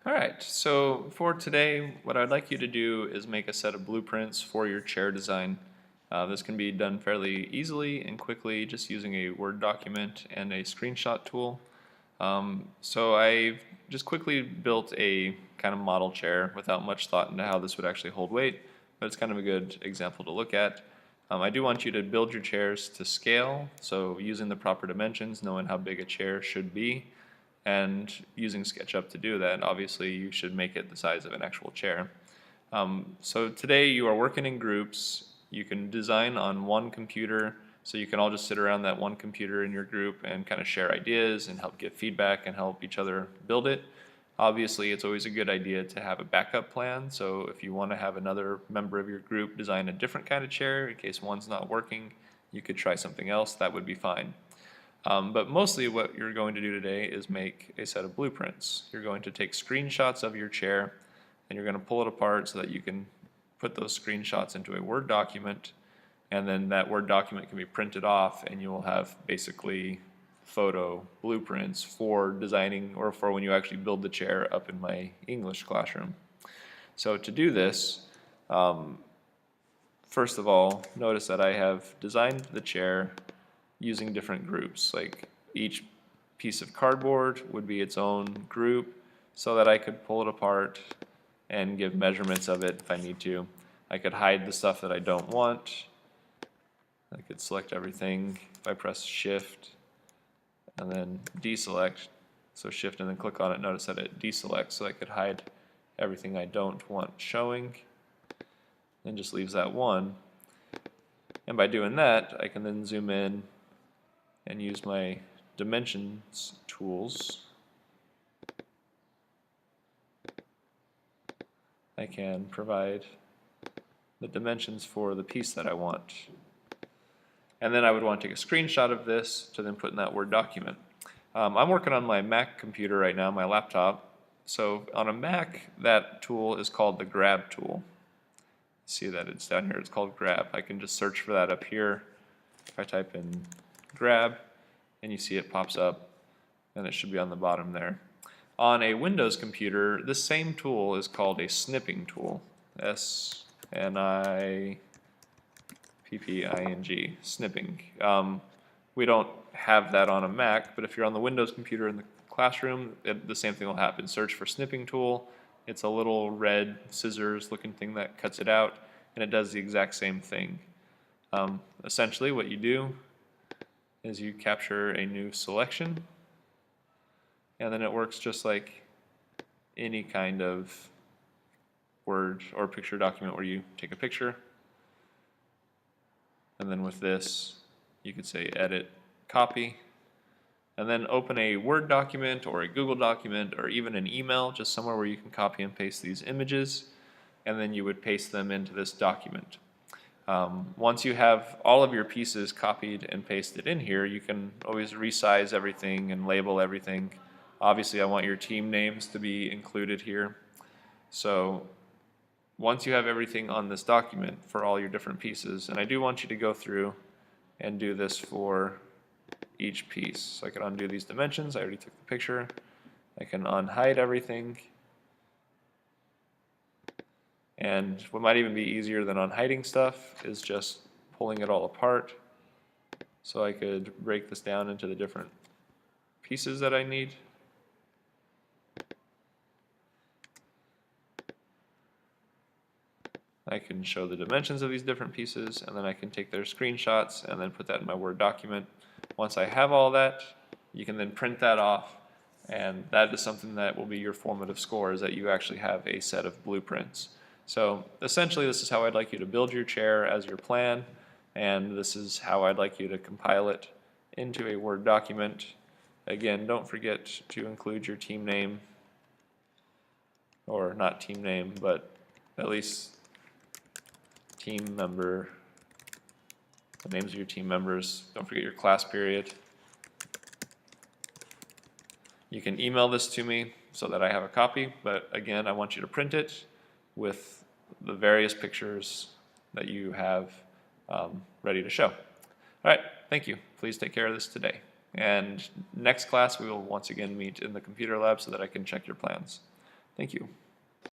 Alright, so for today, what I'd like you to do is make a set of blueprints for your chair design. This can be done fairly easily and quickly just using a Word document and a screenshot tool. So I've just quickly built a kind of model chair without much thought into how this would actually hold weight, but it's kind of a good example to look at. I do want you to build your chairs to scale, so using the proper dimensions, knowing how big a chair should be, and using SketchUp to do that. Obviously, you should make it the size of an actual chair. So today you are working in groups. You can design on one computer, so you can all just sit around that one computer in your group and kind of share ideas and help give feedback and help each other build it. Obviously, it's always a good idea to have a backup plan, so if you want to have another member of your group design a different kind of chair in case one's not working, you could try something else, that would be fine. But mostly what you're going to do today is make a set of blueprints. You're going to take screenshots of your chair and you're going to pull it apart so that you can put those screenshots into a Word document, and then that Word document can be printed off and you will have basically photo blueprints for designing or for when you actually build the chair up in my English classroom. So to do this, first of all, notice that I have designed the chair using different groups. Like each piece of cardboard would be its own group so that I could pull it apart and give measurements of it if I need to. I could hide the stuff that I don't want. I could select everything if I press Shift and then deselect. So Shift and then click on it, notice that it deselects, so I could hide everything I don't want showing and just leaves that one. And by doing that, I can then zoom in and use my dimensions tools. I can provide the dimensions for the piece that I want. And then I would want to take a screenshot of this to then put in that Word document. I'm working on my Mac computer right now, my laptop. So on a Mac, that tool is called the Grab tool. See that it's down here, it's called Grab. I can just search for that up here. If I type in Grab, and you see it pops up, and it should be on the bottom there. On a Windows computer, this same tool is called a snipping tool. S-N-I-P-P-I-N-G, snipping. We don't have that on a Mac, but if you're on the Windows computer in the classroom, the same thing will happen. Search for snipping tool. It's a little red scissors looking thing that cuts it out, and it does the exact same thing. Essentially what you do is you capture a new selection, and then it works just like any kind of Word or picture document where you take a picture, and then with this you could say edit, copy, and then open a Word document or a Google document or even an email, just somewhere where you can copy and paste these images, and then you would paste them into this document. Once you have all of your pieces copied and pasted in here, you can always resize everything and label everything. Obviously, I want your team names to be included here. So once you have everything on this document for all your different pieces, and I do want you to go through and do this for each piece. So I can undo these dimensions. I already took the picture. I can unhide everything. And what might even be easier than unhiding stuff is just pulling it all apart. So I could break this down into the different pieces that I need. I can show the dimensions of these different pieces, and then I can take their screenshots and then put that in my Word document. Once I have all that, you can then print that off, and that is something that will be your formative score, is that you actually have a set of blueprints. So essentially this is how I'd like you to build your chair as your plan, and this is how I'd like you to compile it into a Word document. Again, don't forget to include your team name, or not team name, but at least team member, the names of your team members. Don't forget your class period. You can email this to me so that I have a copy, but again, I want you to print it with the various pictures that you have ready to show. All right, thank you. Please take care of this today. And next class, we will once again meet in the computer lab so that I can check your plans. Thank you.